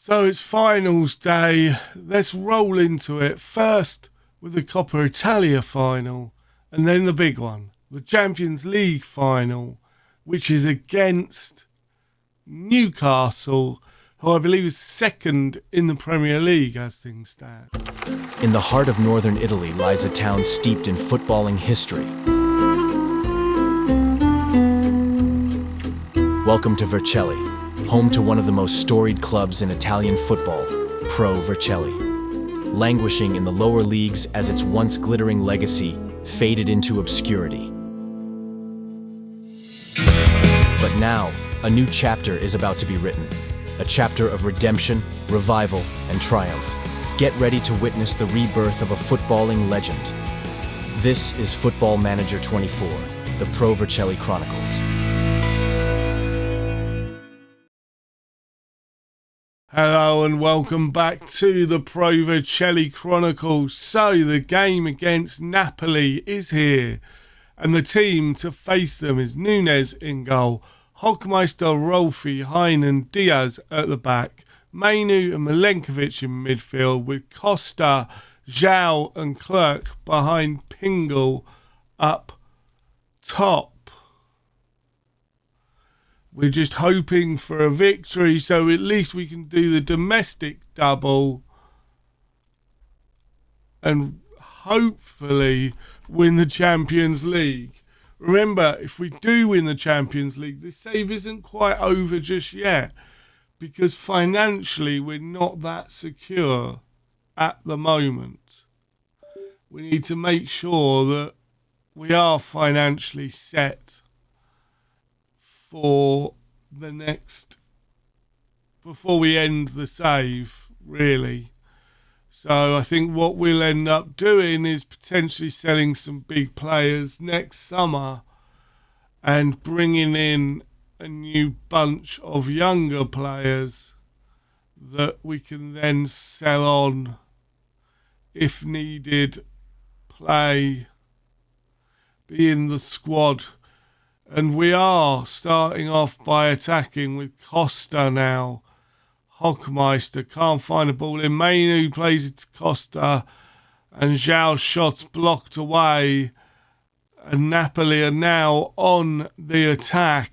So it's finals day. Let's roll into it. First with the Coppa Italia final, and then the big one, the Champions League final, which is against Newcastle, who I believe is second in the Premier League as things stand. In the heart of northern Italy lies a town steeped in footballing history. Welcome to Vercelli, home to one of the most storied clubs in Italian football, Pro Vercelli. Languishing in the lower leagues as its once glittering legacy faded into obscurity. But now, a new chapter is about to be written. A chapter of redemption, revival, and triumph. Get ready to witness the rebirth of a footballing legend. This is Football Manager 24, the Pro Vercelli Chronicles. Hello and welcome back to the Pro Vercelli Chronicles. So the game against Napoli is here, and the team to face them is Nunez in goal, Hockmeister, Rolfi, Hein and Diaz at the back, Mainu and Milenkovic in midfield, with Costa, Zhao and Clerc behind Pingle up top. We're just hoping for a victory, so at least we can do the domestic double and hopefully win the Champions League. Remember, if we do win the Champions League, this save isn't quite over just yet, because financially we're not that secure at the moment. We need to make sure that we are financially set for the next, before we end the save, really. So I think what we'll end up doing is potentially selling some big players next summer and bringing in a new bunch of younger players that we can then sell on if needed, be in the squad. And we are starting off by attacking with Costa now. Hockmeister can't find a ball in. Mainu plays it to Costa, and Zhao's shot's blocked away. And Napoli are now on the attack.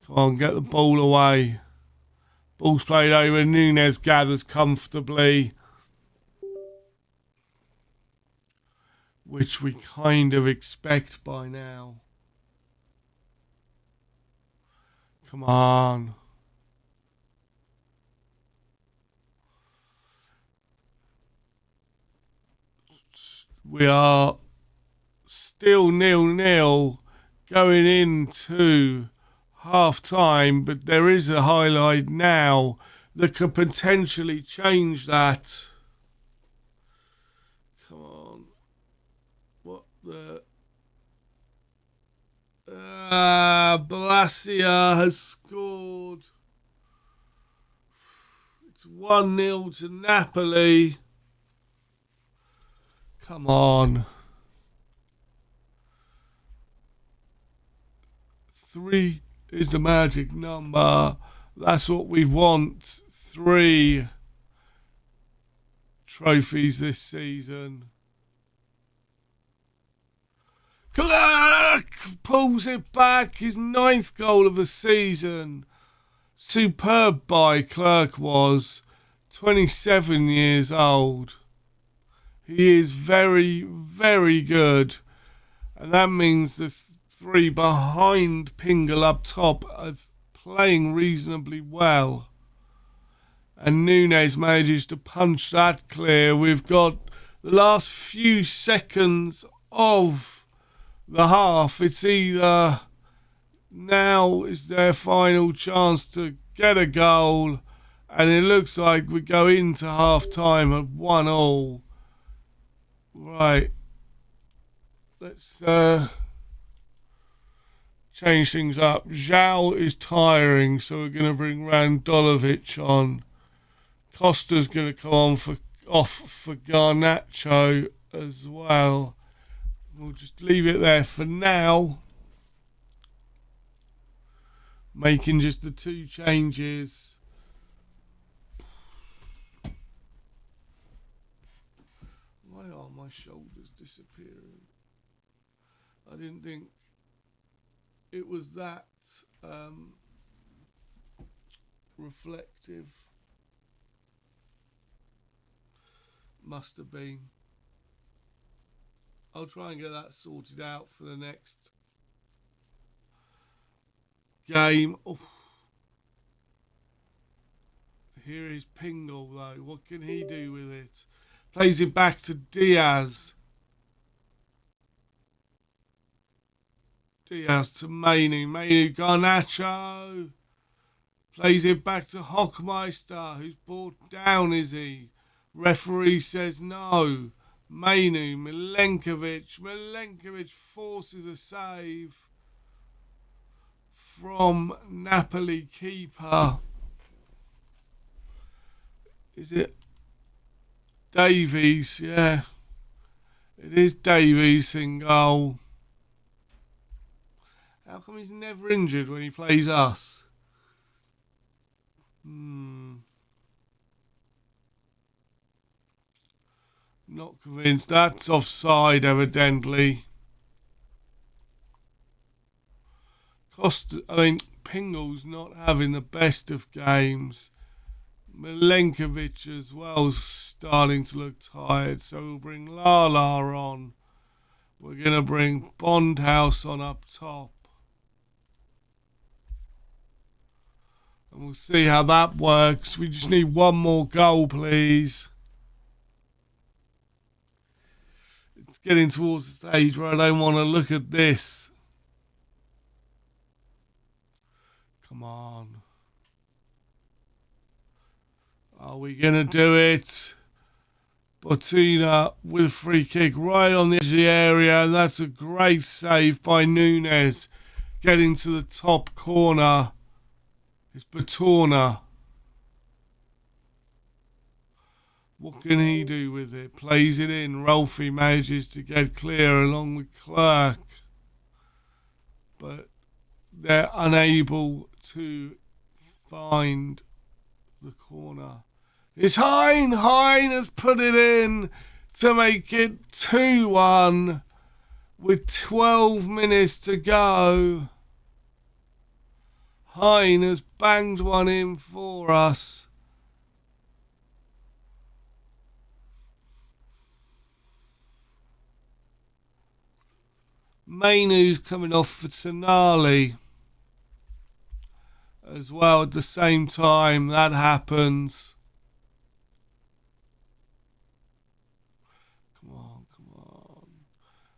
Come on, get the ball away. Ball's played over. Nunez gathers comfortably, which we kind of expect by now. Come on. We are still 0-0 going into half-time, but there is a highlight now that could potentially change that. Come on. What the... Blasia has scored. It's 1-0 to Napoli. Come on. 3 is the magic number. That's what we want. 3 trophies this season. Clerc pulls it back. His 9th goal of the season. Superb by Clerc was. 27 years old. He is very, very good. And that means the 3 behind Pingle up top are playing reasonably well. And Nunez manages to punch that clear. We've got the last few seconds of the half. It's either now is their final chance to get a goal, and it looks like we go into half time at 1-1. Right. Let's change things up. Zhao is tiring, so we're going to bring Randolovic on. Costa's going to come off for Garnacho as well. We'll just leave it there for now. making just the 2 changes. Why are my shoulders disappearing? I didn't think it was that reflective. Must have been. I'll try and get that sorted out for the next game. Oh. Here is Pingle though. What can he do with it? Plays it back to Diaz. Diaz to Mainu. Mainu Garnacho. Plays it back to Hockmeister. Who's brought down, is he? Referee says no. Mainu. Milenkovic. Milenkovic forces a save from Napoli keeper. Is it Davies? Yeah. It is Davies in goal. How come he's never injured when he plays us? Not convinced. That's offside, evidently. Pingle's not having the best of games. Milenkovic as well starting to look tired, so we'll bring Lala on. We're going to bring Bondhouse on up top. And we'll see how that works. We just need one more goal, please. It's getting towards the stage where I don't want to look at this. Come on. Are we going to do it? Bottina with a free kick right on the edge of the area. And that's a great save by Nunes. Getting to the top corner. It's Batorna. What can he do with it? Plays it in. Rolfie manages to get clear along with Clerk. But they're unable to find the corner. It's Hein. Hein has put it in to make it 2-1 with 12 minutes to go. Hein has banged one in for us. Mainu's coming off for Tonali as well at the same time. That happens. Come on, come on.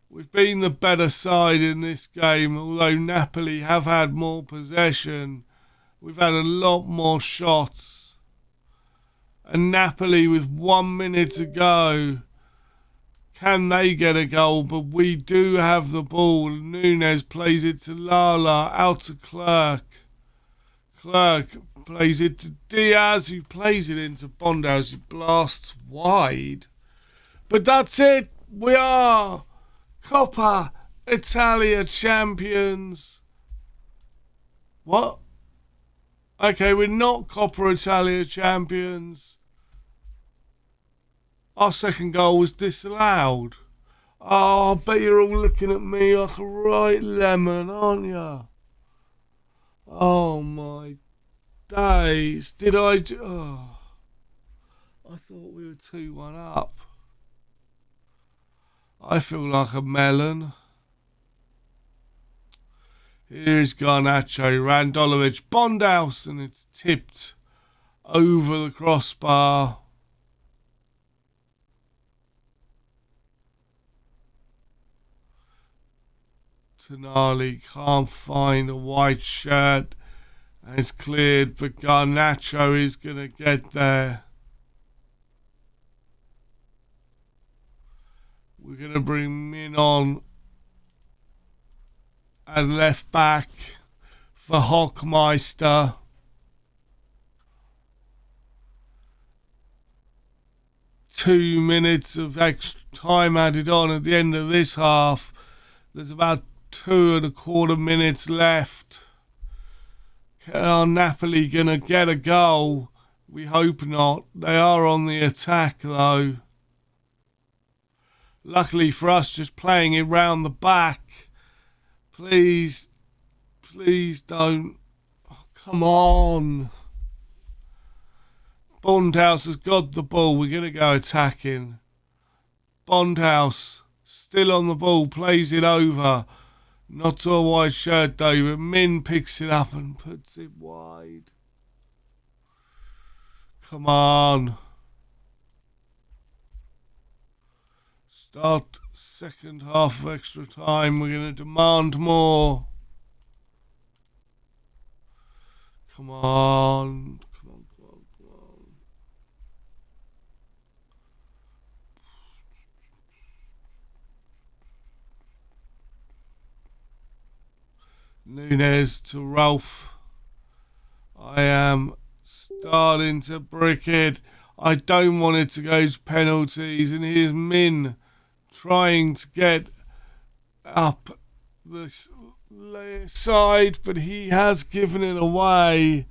We've been the better side in this game, although Napoli have had more possession. We've had a lot more shots. And Napoli with 1 minute to go. Can they get a goal? But we do have the ball. Nunes plays it to Lala, out to Clerk. Clerk plays it to Diaz, who plays it into Bondhouse, who blasts wide. But that's it. We are Coppa Italia champions. What? Okay, we're not Coppa Italia champions. Our second goal was disallowed. Oh, I bet you're all looking at me like a right lemon, aren't you? Oh, my days. Did I do... Oh, I thought we were 2-1 up. I feel like a melon. Here's Garnacho, Randolovich, Bondhouse, and it's tipped over the crossbar. Tonali can't find a white shirt, and it's cleared, but Garnacho is going to get there. We're going to bring Min on at left back for Hockmeister. Two minutes of extra time added on at the end of this half. There's about 2.25 minutes left. Are Napoli going to get a goal? We hope not. They are on the attack, though. Luckily for us, just playing it round the back. Please don't. Oh, come on. Bondhouse has got the ball. We're going to go attacking. Bondhouse still on the ball, plays it over. Not to a white shirt though, but Min picks it up and puts it wide. Come on. Start second half of extra time. We're going to demand more. Come on. Nunez to Ralph. I am starting to brick it. I don't want it to go to penalties. And here's Min trying to get up the side, but he has given it away.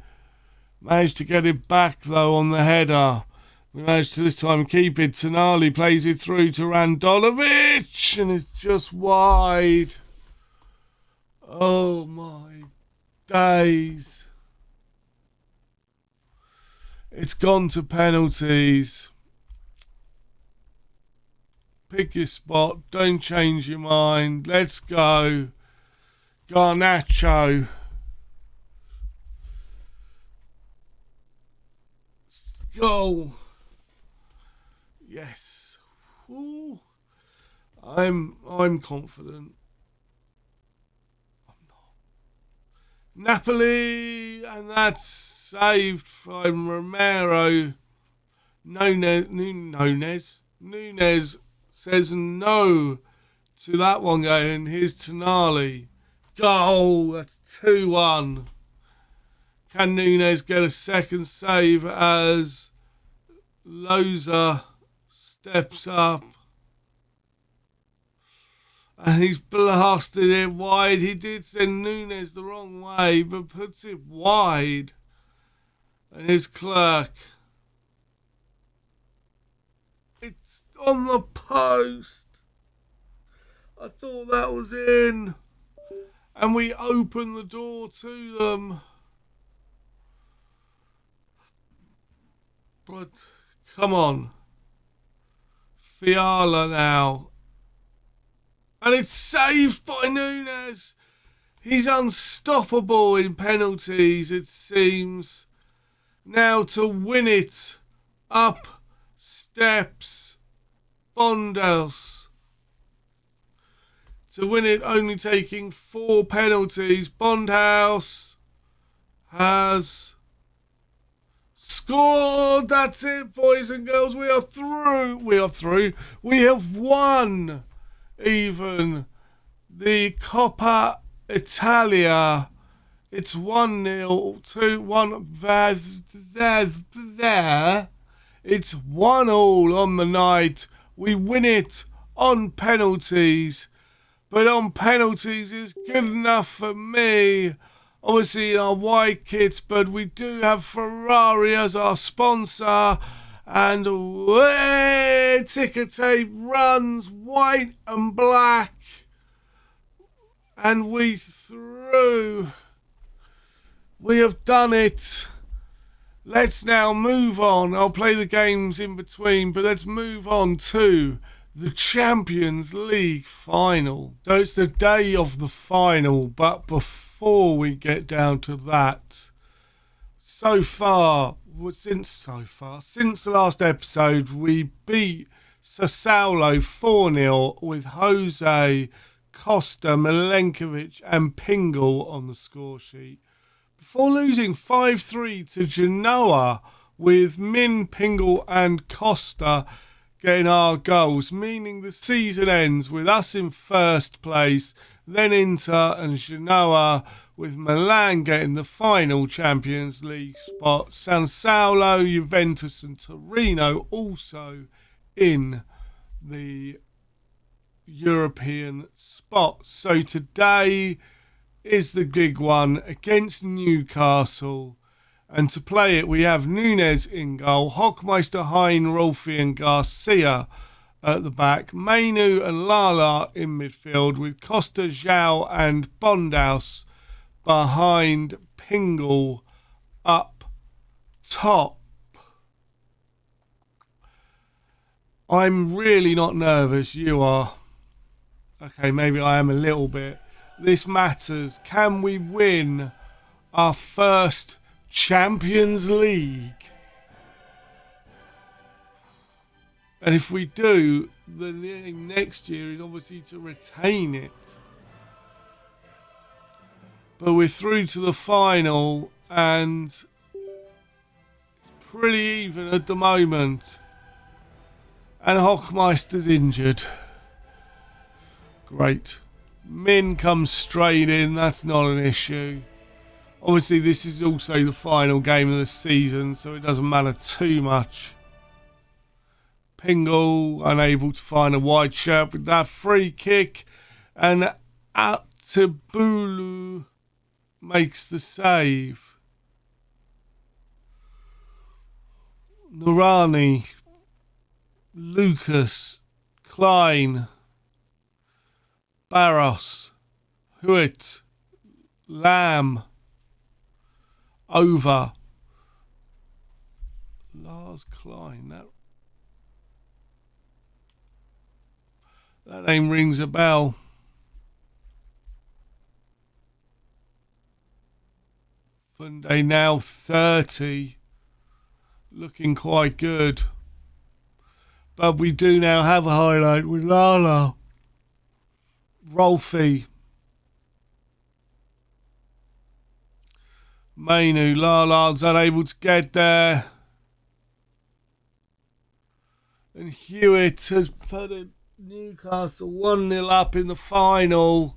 Managed to get it back though on the header. We managed to this time keep it. Tonali plays it through to Randonovic, and it's just wide. Oh my days. It's gone to penalties. Pick your spot. Don't change your mind. Let's go. Garnacho. Goal. Yes. Ooh. I'm confident. Napoli, and that's saved from Romero. Nunez says no to that one going. Here's Tonali. Goal, that's 2-1. Can Nunez get a second save as Loza steps up? And he's blasted it wide. He did send Nunez the wrong way, but puts it wide. And his Clerk. It's on the post. I thought that was in. And we open the door to them. But, come on. Fiala now. And it's saved by Nunez. He's unstoppable in penalties, it seems. Now to win it. Up steps Bondhouse. To win it, only taking 4 penalties. Bondhouse has scored. That's it, boys and girls. We are through. We have won. Even the Coppa Italia, it's 1-0 to 1 there. It's 1-1 on the night. We win it on penalties, but on penalties is good enough for me. Obviously in our white kits, but we do have Ferrari as our sponsor. And away, ticker tape runs white and black. And we through. We have done it. Let's now move on. I'll play the games in between, but let's move on to the Champions League final. So it's the day of the final, but before we get down to that, since the last episode, we beat Sassuolo 4-0 with Jose, Costa, Milenkovic and Pingle on the score sheet, before losing 5-3 to Genoa with Min, Pingle and Costa getting our goals, meaning the season ends with us in first place, then Inter and Genoa, with Milan getting the final Champions League spot. Sassuolo, Juventus and Torino also in the European spot. So today is the big one against Newcastle. And to play it, we have Nunes in goal, Hockmeister, Hein, Rolfi and Garcia at the back, Mainu and Lala in midfield, with Costa, Zhao and Bondhouse behind Pingle up top. I'm really not nervous. You are. Okay, maybe I am a little bit. This matters. Can we win our first Champions League? And if we do, the aim next year is obviously to retain it. But we're through to the final and it's pretty even at the moment. And Hockmeister's injured. Great. Min comes straight in. That's not an issue. Obviously, this is also the final game of the season, so it doesn't matter too much. Pingle unable to find a wide shirt with that free kick. And Atebulu makes the save. Nurani, Lucas, Klein, Barros, Huet, Lamb, over. Lars Klein. That name rings a bell. Funde now 30. Looking quite good. But we do now have a highlight with Lala. Rolfi. Mainu. Lala's unable to get there. And Hewitt has put Newcastle 1-0 up in the final.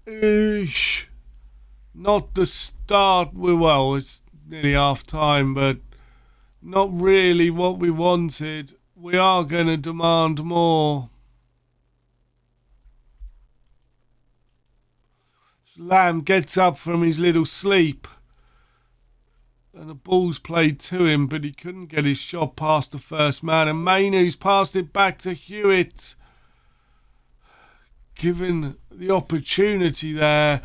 Eesh. Not the start. Well, it's nearly half time, but not really what we wanted. We are going to demand more. Lamb gets up from his little sleep. And the ball's played to him, but he couldn't get his shot past the first man. And Mainu's passed it back to Hewitt. Given the opportunity there,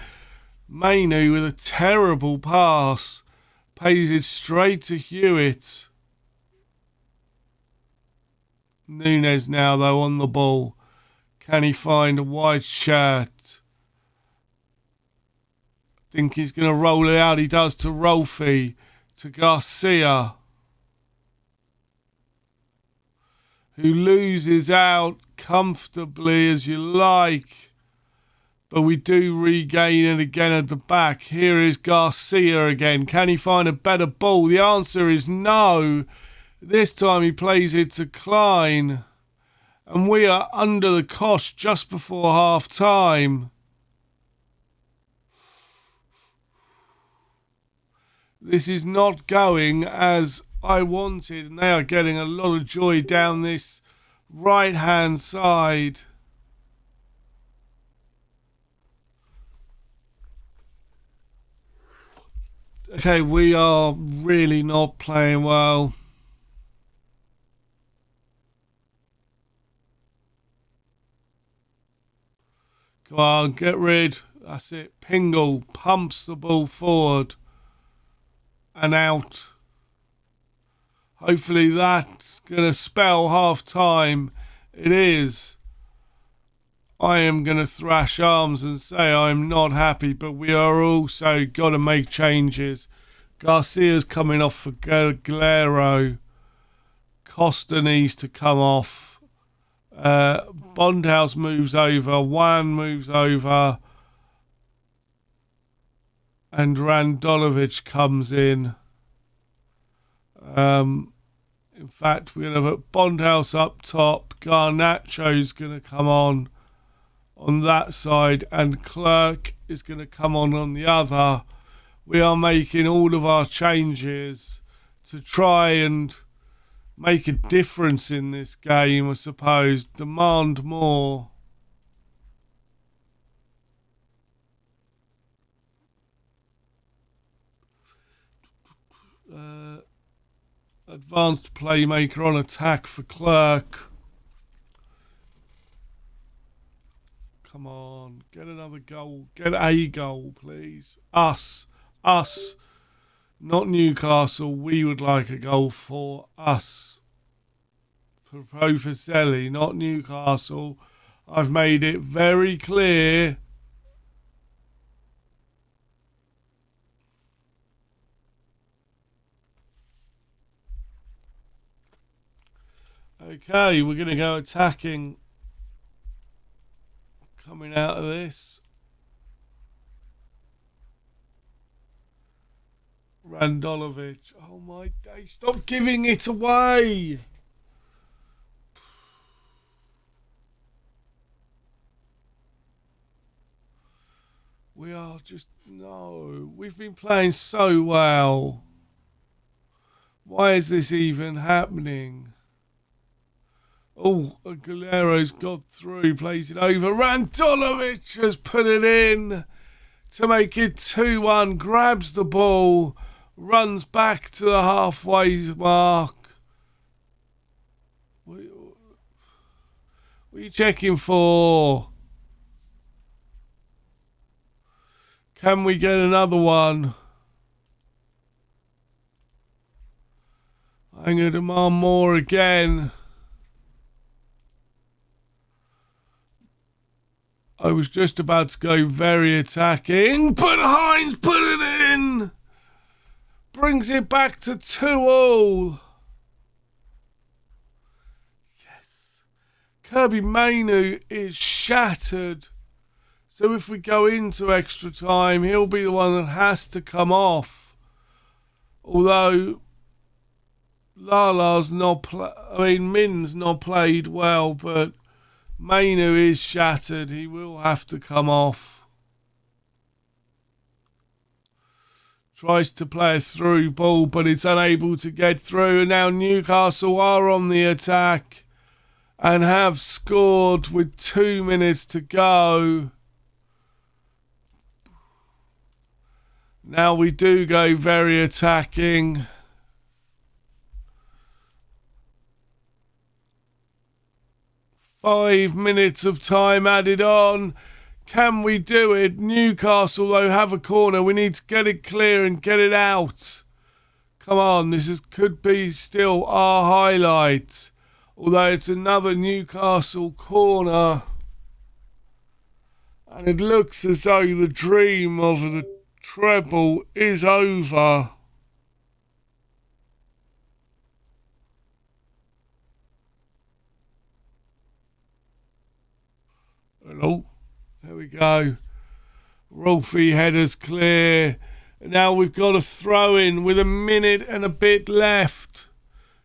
Mainu with a terrible pass. Pays it straight to Hewitt. Nunes now, though, on the ball. Can he find a wide shirt? I think he's going to roll it out. He does to Rolfi. To Garcia. Who loses out comfortably, as you like. But we do regain it again at the back. Here is Garcia again. Can he find a better ball? The answer is no. This time he plays it to Klein. And we are under the cosh just before half time. This is not going as I wanted. And they are getting a lot of joy down this right-hand side. Okay, we are really not playing well. Come on, get rid. That's it. Pingle pumps the ball forward and out. Hopefully that's going to spell half time. It is. I am going to thrash arms and say I'm not happy, but we are also got to make changes. Garcia's coming off for Galero. Costa needs to come off. Bondhouse moves over. Wan moves over. And Randolovich comes in. In fact, we're going to put Bondhouse up top. Garnacho's going to come on that side. And Clerk is going to come on the other. We are making all of our changes to try and make a difference in this game, I suppose. Demand more. advanced playmaker on attack for Clerk. Come on, get another goal. Get a goal, please. Us. Not Newcastle. We would like a goal for us. For Pro Vercelli, not Newcastle. I've made it very clear. Okay, we're going to go attacking. Coming out of this. Randolovich. Oh my day. Stop giving it away. We are just... No. We've been playing so well. Why is this even happening? Oh, Aguilero's got through, plays it over. Randolovich has put it in to make it 2-1. Grabs the ball, runs back to the halfway mark. What are you checking for? Can we get another one? I'm going to demand more again. I was just about to go very attacking, but Hines put it in. Brings it back to 2-2. Yes. Kirby Mainu is shattered. So if we go into extra time, he'll be the one that has to come off. Although Min's not played well, but Mainu is shattered. He will have to come off. Tries to play a through ball, but it's unable to get through. And now Newcastle are on the attack and have scored with 2 minutes to go. Now we do go very attacking. Five minutes of time added on. Can we do it? Newcastle, though, have a corner. We need to get it clear and get it out. Come on, could be still our highlight. Although it's another Newcastle corner. And it looks as though the dream of the treble is over. Hello. There we go. Rolfie headers clear. Now we've got a throw in with a minute and a bit left.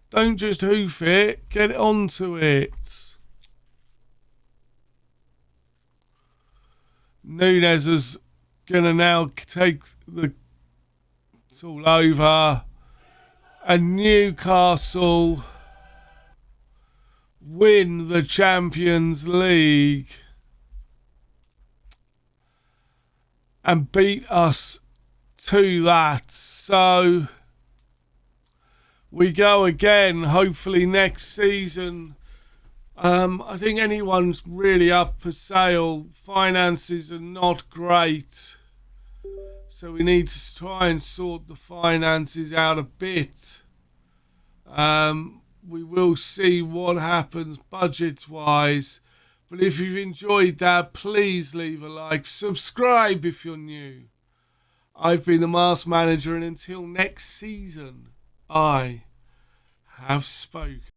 Don't just hoof it. Get onto it. Nunez is going to now take the... It's all over. And Newcastle win the Champions League. And beat us to that. So we go again, hopefully next season. I think anyone's really up for sale. Finances are not great. So we need to try and sort the finances out a bit. We will see what happens budget-wise. But if you've enjoyed that, please leave a like. Subscribe if you're new. I've been the Masked Manager, and until next season, I have spoken.